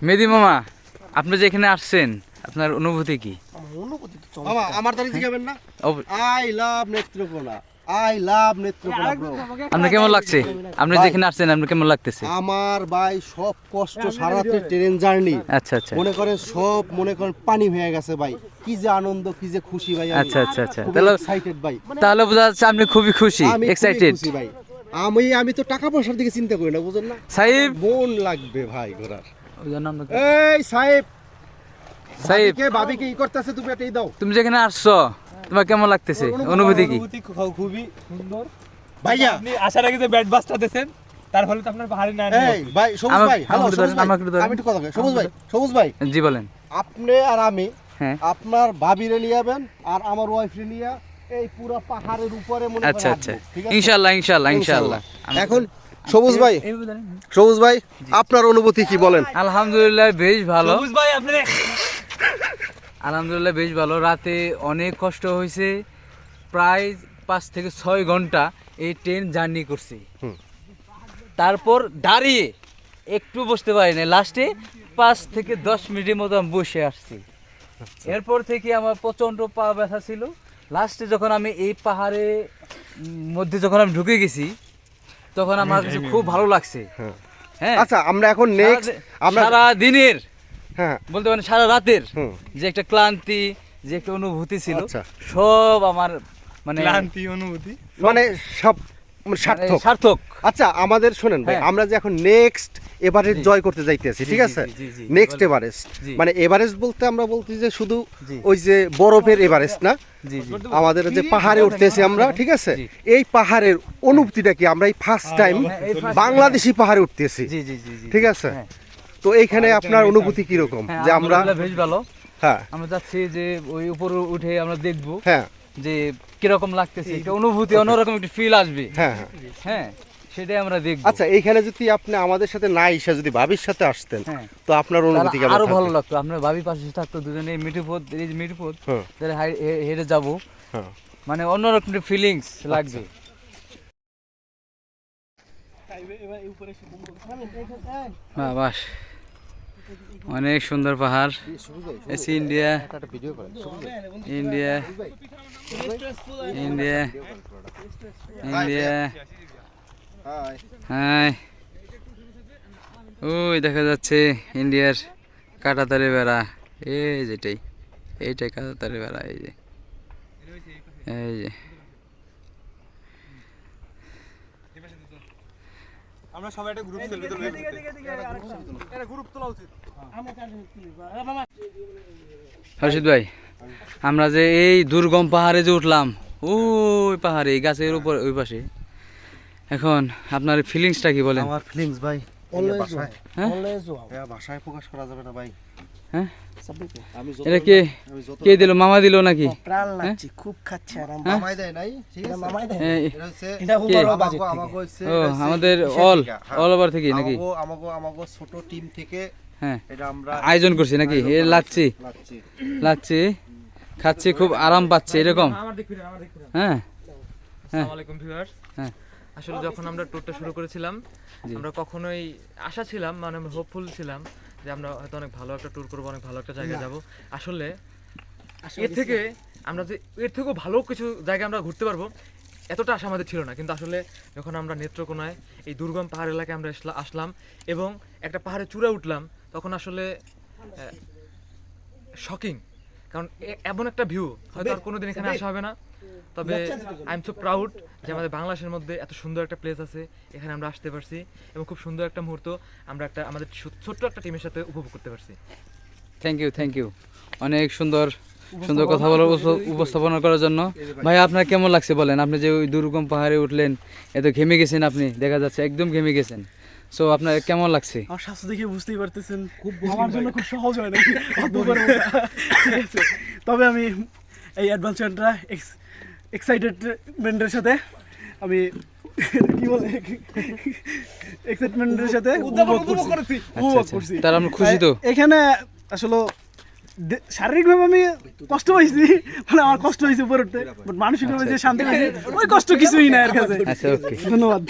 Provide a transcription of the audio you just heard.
মেহেদী মামা, আপনি যে এখানে আসছেন, আপনার অনুভূতি কি? আমার দাঁড়িয়ে জিজ্ঞাবেন না। I love Netrokona, I love Netrokona bro. আপনার কেমন লাগছে? আপনি যেখানে আসছেন আপনার কেমন লাগতেছে? আমার ভাই সব কষ্ট, সারা রাতের ট্রেন জার্নি, আচ্ছা আচ্ছা, মনে করেন সব মনে করেন পানি হয়ে গেছে ভাই। কি যে আনন্দ, কি যে খুশি ভাই। আচ্ছা আচ্ছা আচ্ছা, তাহলে এক্সাইটেড ভাই। তাহলে বোঝা যাচ্ছে আপনি খুবই খুশি, আমি এক্সাইটেড ভাই। আমি তো টাকা পয়সার দিকে চিন্তা করি না, বুঝেন না সাহেব। মন লাগবে ভাই ঘোরার। এই সাহেব, সাহেব, ভাবিকে ই করতেছে, তুমি এটাই দাও। তুমি যেখানে আসছো তোমার কেমন লাগতেছে? অনুভূতি কি? খুবই সুন্দর ভাইয়া। আপনি আসার আগে যে ব্যাট বাসটা দিয়েছেন তার ফলে তো আপনার পাহাড়ি না। এই ভাই সবুজ ভাই, হ্যালো সবুজ ভাই, আমি একটু কথা কই। সবুজ ভাই জি বলেন। আপনি আর আমি, হ্যাঁ, আপনার ভাবিরে নিয়ে যাবেন আর আমার ওয়াইফরে নিয়ে এই পুরো পাহাড়ের উপরে মনে করেন। আচ্ছা আচ্ছা, ইনশাআল্লাহ ইনশাআল্লাহ ইনশাআল্লাহ। এখন সবুজ ভাই আপনার অনুভূতি কি বলেন? আলহামদুলিল্লাহ বেশ ভালো। সবুজ ভাই আপনি আলহামদুলিল্লাহ বেশ ভালো। রাতে অনেক কষ্ট হয়েছে, প্রায় 5 থেকে 6 ঘন্টা এই ট্রেন জার্নি করছি। তারপর দাঁড়িয়ে একটু বসতে পারি না, লাস্টে 5 থেকে 10 মিনিটের মতো আমি বসে আসছি। এরপর থেকে আমার প্রচণ্ড পা ব্যথা ছিল। লাস্টে যখন আমি এই পাহাড়ে মধ্যে যখন আমি ঢুকে গেছি তখন আমার কাছে খুব ভালো লাগছে। হ্যাঁ, আচ্ছা আমরা এখন নেক্সট সারা দিনের, হ্যাঁ বলতে পারেন সারা রাতের যে একটা ক্লান্তি, যে একটা অনুভূতি ছিল, আচ্ছা। সব আমার মানে ক্লান্তি অনুভূতি মানে সব সার্থক। সার্থক। আচ্ছা আমাদের শোনেন ভাই, হ্যাঁ। আমরা যে এখন নেক্সট এভারেস্ট জয় করতে যাইতেছি, ঠিক আছে? নেক্সট এভারেস্ট মানে এভারেস্ট বলতে আমরা বলতে যে শুধু ওই যে বরফের এভারেস্ট না, জি জি, আমাদের যে পাহাড়ে উঠতেছি আমরা, ঠিক আছে? জি। এই পাহাড়ের অনুভূতিটা কি? আমরা এই ফার্স্ট টাইম বাংলাদেশি পাহাড়ে উঠতেছি, জি জি জি জি, ঠিক আছে? হ্যাঁ। তো এইখানে আপনার অনুভূতি কি রকম হ্যাঁ, যে আমরা? আলহামদুলিল্লাহ বেশ ভালো। হ্যাঁ আমরা যাচ্ছি যে ওই উপরে উঠে আমরা দেখবো হ্যাঁ যে কিরকম লাগতেছে, একটা অনুভূতি, অন্যরকম একটা ফিল আসবে। হ্যাঁ হ্যাঁ। হ্যাঁ, সেটাই আমরা দেখবো। আচ্ছা এইখানে যদি আপনি আমাদের সাথে না এসে যদি ভাবির সাথে আসতেন, হ্যাঁ, তো আপনার অনুভূতি কেমন? আরো ভালো লাগতো। আমরা ভাবি পাশে থাকতো, দুজনে মিঠুপথ, এই যে মিঠুপথ হ্যাঁ হেঁটে যাবো, হ্যাঁ। মানে অন্যরকম ফিলিংস লাগবে। বাস অনেক সুন্দর পাহাড়। AC India, India, India, India. হ্যাঁ, ওই দেখা যাচ্ছে ইন্ডিয়ার কাঁটাতারের বেড়া। এই যেটাই, এইটাই কাঁটাতারের বেড়া। এই যে, এই যে আমরা সবাই একটা গ্রুপ সেলফি তুলবো। এটা গ্রুপ তোলা উচিত। হর্ষিত ভাই, আমরা যে এই দুর্গম পাহাড়ে যে উঠলাম, ওই পাহাড়ে গাছের উপর ওই পাশে, এখন আপনার ফিলিংসটা কি বলেন? আমার ফিলিংস ভাই হ্যাঁ, ভাষায় প্রকাশ করা যাবে না ভাই। হ্যাঁ, এটা কে দিল? মামা দিল নাকি? প্রাণ লাগছে, খুব খাচ্ছে আর মামাই দেয় নাই, ঠিক আছে? মামাই দেয়। এটা হচ্ছে এটা উপরও বাজেট থেকে। আমাগো হচ্ছে ও আমাদের অল ওভার থেকে নাকি? আমাগো ছোট টিম থেকে হ্যাঁ, এটা আমরা আয়োজন করছি নাকি? এ লাচ্ছি লাচ্ছি খাচ্ছি, খুব আরাম পাচ্ছি এরকম। আমার দেখবেন, আমার দেখবেন। হ্যাঁ, আসসালামু আলাইকুম ভিউয়ার্স। হ্যাঁ। আসলে যখন আমরা ট্যুরটা শুরু করেছিলাম, আমরা কখনোই আশা ছিলাম, মানে আমরা হোপফুল ছিলাম যে আমরা হয়তো অনেক ভালো একটা ট্যুর করবো, অনেক ভালো একটা জায়গায় যাব। আসলে এর থেকে আমরা যে এর থেকেও ভালো কিছু জায়গা আমরা ঘুরতে পারবো এতটা আশা আমাদের ছিল না। কিন্তু আসলে যখন আমরা নেত্রকোনায় এই দুর্গম পাহাড় এলাকায় আমরা আসলাম এবং একটা পাহাড়ে চূড়ায় উঠলাম, তখন আসলে শকিং, কারণ এমন একটা ভিউ হয়তো আর কোনোদিন এখানে আসা হবে না। তবে আই এম সো প্রাউড যে আমাদের বাংলাদেশের মধ্যে এত সুন্দর একটা প্লেস আছে, এখানে আমরা আসতে পারছি এবং খুব সুন্দর একটা মুহূর্ত আমরা আমাদের ছোট্ট একটা টিমের সাথে উপভোগ করতে পারছি। থ্যাংক ইউ অনেক সুন্দর সুন্দর কথা বলার উপস্থাপনা করার জন্য। ভাই আপনার কেমন লাগছে বলেন? আপনি যে ওই দুর্গম পাহাড়ে উঠলেন, এত ঘেমে গেছেন, আপনি দেখা যাচ্ছে একদম ঘেমে গেছেন। সো আপনার কেমন লাগছে? আমার স্বাস্থ্য দেখে বুঝতেই পারতেছেন, খুব আমার জন্য খুব সহজ হয় না, ঠিক আছে? তবে আমি এই অ্যাডভেঞ্চারটা এক্সাইটেডমেন্টের সাথে আমি কি বলে এক্সাইটমেন্টের সাথে উপভোগ করছি। তার আমরা খুশি তো। এখানে আসলে শারীরিকভাবে আমি কষ্ট পাইছি, মানে আমার কষ্ট হয়েছে উপরে উঠতে, বাট মানসিকভাবে যে শান্তি পাইছি ওই কষ্ট কিছুই না এর কাছে। আচ্ছা, ওকে, ধন্যবাদ।